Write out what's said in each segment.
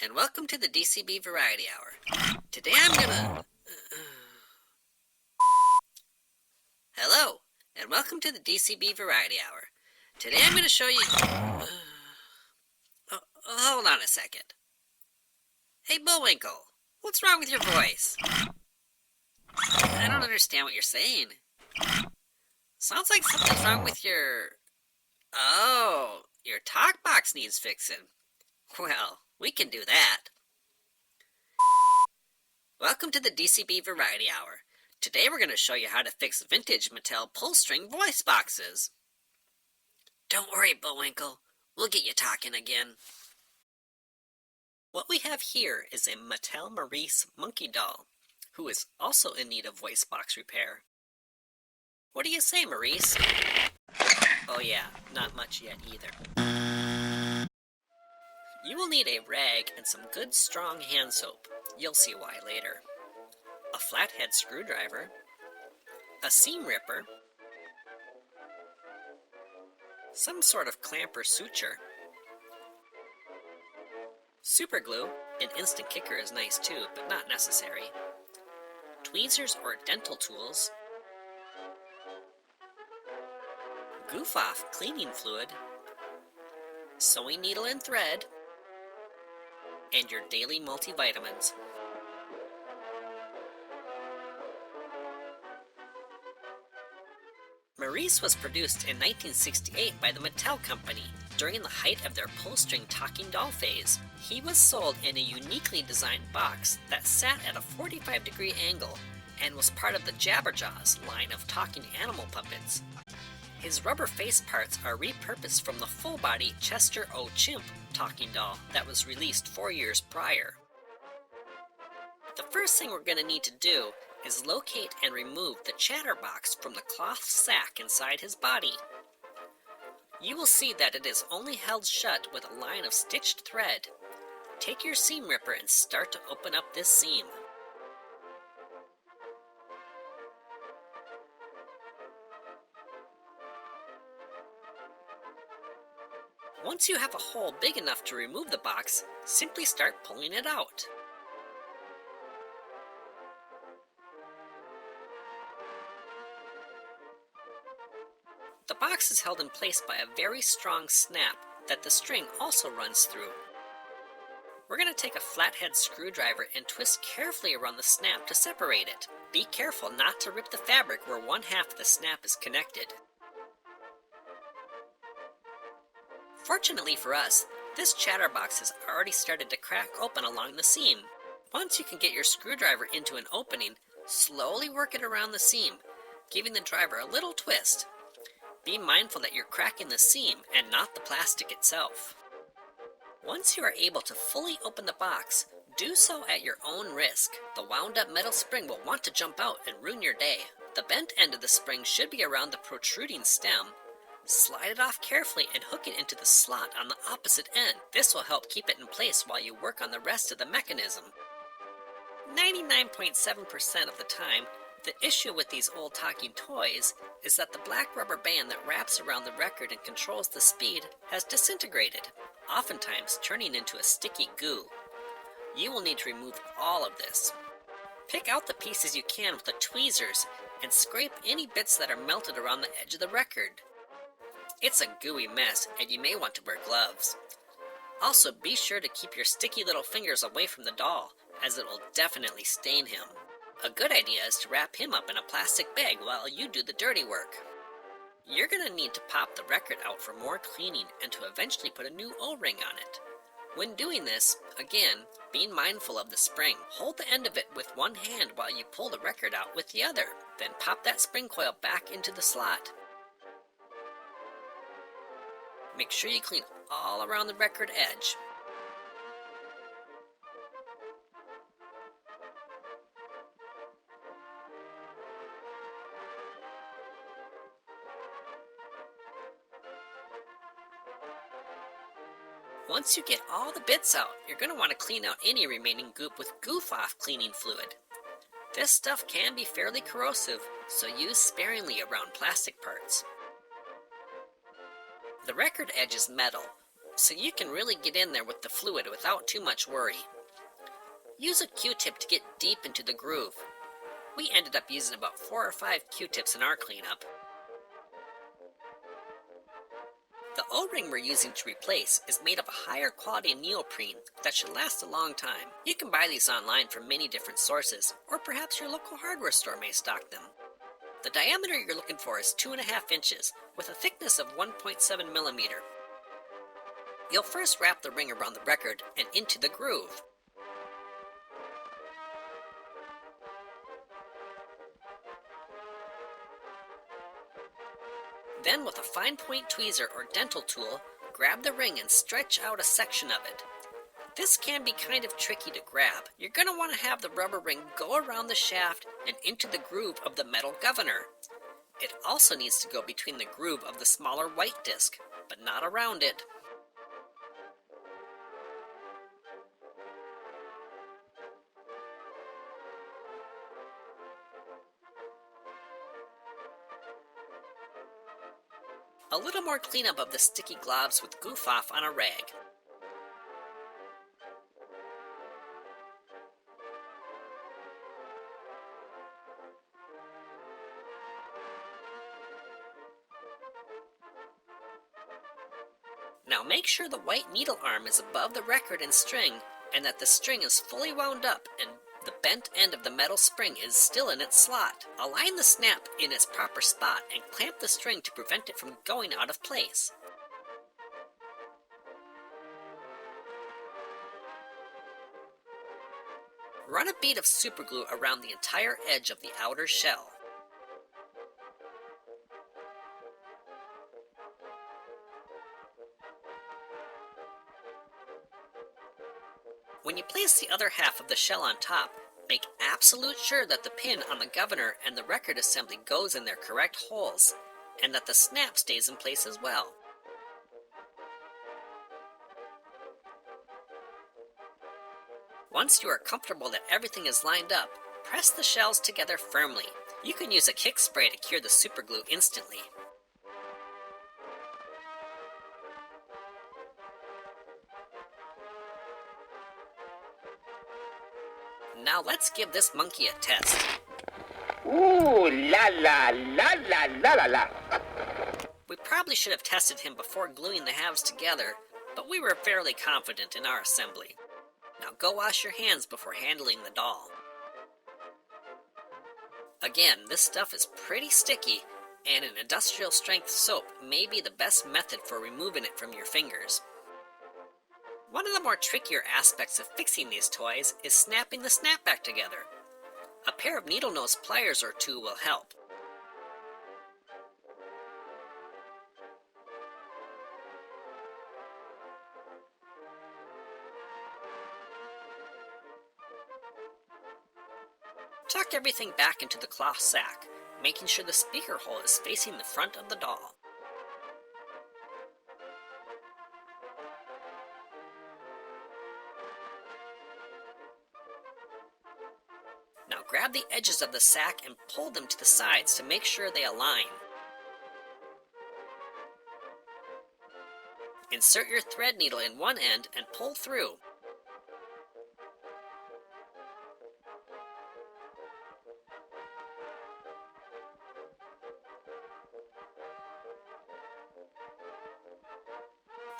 and welcome to the DCB Variety Hour. Today I'm gonna... Hello, and welcome to the DCB Variety Hour. Today I'm gonna show you... hold on a second. Hey, Bullwinkle, what's wrong with your voice? I don't understand what you're saying. Sounds like something's wrong with your... Oh, your talk box needs fixing. Well, we can do that. Welcome to the DCB Variety Hour. Today we're going to show you how to fix vintage Mattel pull-string voice boxes. Don't worry, Bullwinkle. We'll get you talking again. What we have here is a Mattel Maurice Monkey doll, who is also in need of voice box repair. What do you say, Maryse? Oh yeah, not much yet either. You will need a rag and some good strong hand soap. You'll see why later. A flathead screwdriver, a seam ripper, some sort of clamp or suture, super glue, an instant kicker is nice too, but not necessary, tweezers or dental tools, goof-off cleaning fluid, sewing needle and thread, and your daily multivitamins. Maryse was produced in 1968 by the Mattel Company during the height of their pull-string talking doll phase. He was sold in a uniquely designed box that sat at a 45-degree angle and was part of the Jabberjaws line of talking animal puppets. His rubber face parts are repurposed from the full-body Chester O. Chimp talking doll that was released 4 years prior. The first thing we're going to need to do is locate and remove the Chatterbox from the cloth sack inside his body. You will see that it is only held shut with a line of stitched thread. Take your seam ripper and start to open up this seam. Once you have a hole big enough to remove the box, simply start pulling it out. The box is held in place by a very strong snap that the string also runs through. We're going to take a flathead screwdriver and twist carefully around the snap to separate it. Be careful not to rip the fabric where one half of the snap is connected. Fortunately for us, this Chatterbox has already started to crack open along the seam. Once you can get your screwdriver into an opening, slowly work it around the seam, giving the driver a little twist. Be mindful that you're cracking the seam and not the plastic itself. Once you are able to fully open the box, do so at your own risk. The wound-up metal spring will want to jump out and ruin your day. The bent end of the spring should be around the protruding stem. Slide it off carefully and hook it into the slot on the opposite end. This will help keep it in place while you work on the rest of the mechanism. 99.7% of the time, the issue with these old talking toys is that the black rubber band that wraps around the record and controls the speed has disintegrated, oftentimes turning into a sticky goo. You will need to remove all of this. Pick out the pieces you can with the tweezers and scrape any bits that are melted around the edge of the record. It's a gooey mess, and you may want to wear gloves. Also, be sure to keep your sticky little fingers away from the doll, as it will definitely stain him. A good idea is to wrap him up in a plastic bag while you do the dirty work. You're going to need to pop the record out for more cleaning and to eventually put a new O-ring on it. When doing this, again, being mindful of the spring, hold the end of it with one hand while you pull the record out with the other. Then pop that spring coil back into the slot. Make sure you clean all around the record edge. Once you get all the bits out, you're going to want to clean out any remaining goop with goof-off cleaning fluid. This stuff can be fairly corrosive, so use sparingly around plastic parts. The record edge is metal, so you can really get in there with the fluid without too much worry. Use a Q-tip to get deep into the groove. We ended up using about 4 or 5 Q-tips in our cleanup. The O-ring we're using to replace is made of a higher quality neoprene that should last a long time. You can buy these online from many different sources, or perhaps your local hardware store may stock them. The diameter you're looking for is 2.5 inches, with a thickness of 1.7 millimeter. You'll first wrap the ring around the record and into the groove. Then with a fine point tweezer or dental tool, grab the ring and stretch out a section of it. This can be kind of tricky to grab. You're going to want to have the rubber ring go around the shaft and into the groove of the metal governor. It also needs to go between the groove of the smaller white disc, but not around it. A little more cleanup of the sticky globs with goof off on a rag. Now make sure the white needle arm is above the record and string, and that the string is fully wound up and the bent end of the metal spring is still in its slot. Align the snap in its proper spot and clamp the string to prevent it from going out of place. Run a bead of superglue around the entire edge of the outer shell. When you place the other half of the shell on top, make absolute sure that the pin on the governor and the record assembly goes in their correct holes, and that the snap stays in place as well. Once you are comfortable that everything is lined up, press the shells together firmly. You can use a kick spray to cure the superglue instantly. Now let's give this monkey a test. Ooh, la la la la la la la. We probably should have tested him before gluing the halves together, but we were fairly confident in our assembly. Now go wash your hands before handling the doll. Again, this stuff is pretty sticky, and an industrial strength soap may be the best method for removing it from your fingers. One of the more trickier aspects of fixing these toys is snapping the snap back together. A pair of needle nose pliers or two will help. Tuck everything back into the cloth sack, making sure the speaker hole is facing the front of the doll. Now grab the edges of the sack and pull them to the sides to make sure they align. Insert your thread needle in one end and pull through.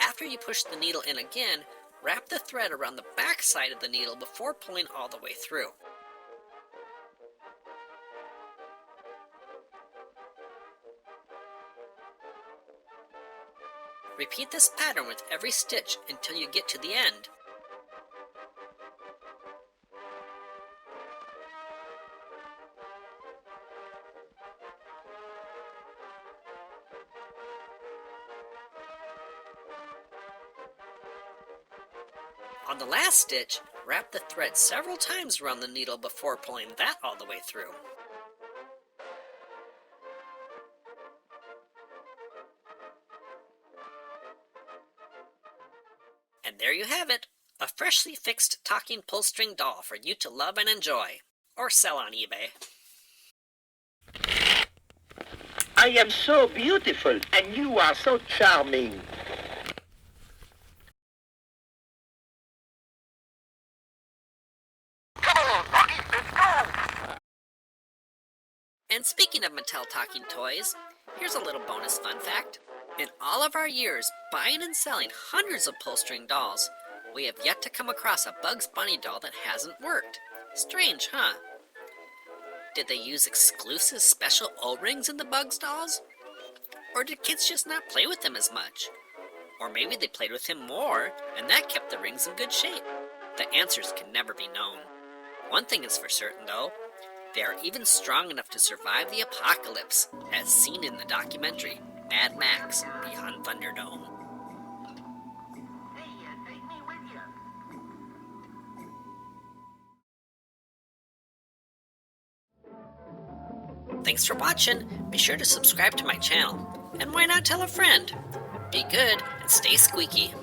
After you push the needle in again, wrap the thread around the back side of the needle before pulling all the way through. Repeat this pattern with every stitch until you get to the end. On the last stitch, wrap the thread several times around the needle before pulling that all the way through. And there you have it, a freshly fixed talking pull-string doll for you to love and enjoy, or sell on eBay. I am so beautiful, and you are so charming. And speaking of Mattel talking toys, here's a little bonus fun fact. In all of our years buying and selling hundreds of pull-string dolls, we have yet to come across a Bugs Bunny doll that hasn't worked. Strange, huh? Did they use exclusive special O-rings in the Bugs dolls? Or did kids just not play with them as much? Or maybe they played with him more, and that kept the rings in good shape. The answers can never be known. One thing is for certain, though. They are even strong enough to survive the apocalypse, as seen in the documentary Mad Max Beyond Thunderdome. Thanks for watching. Be sure to subscribe to my channel. And why not tell a friend? Be good and stay squeaky.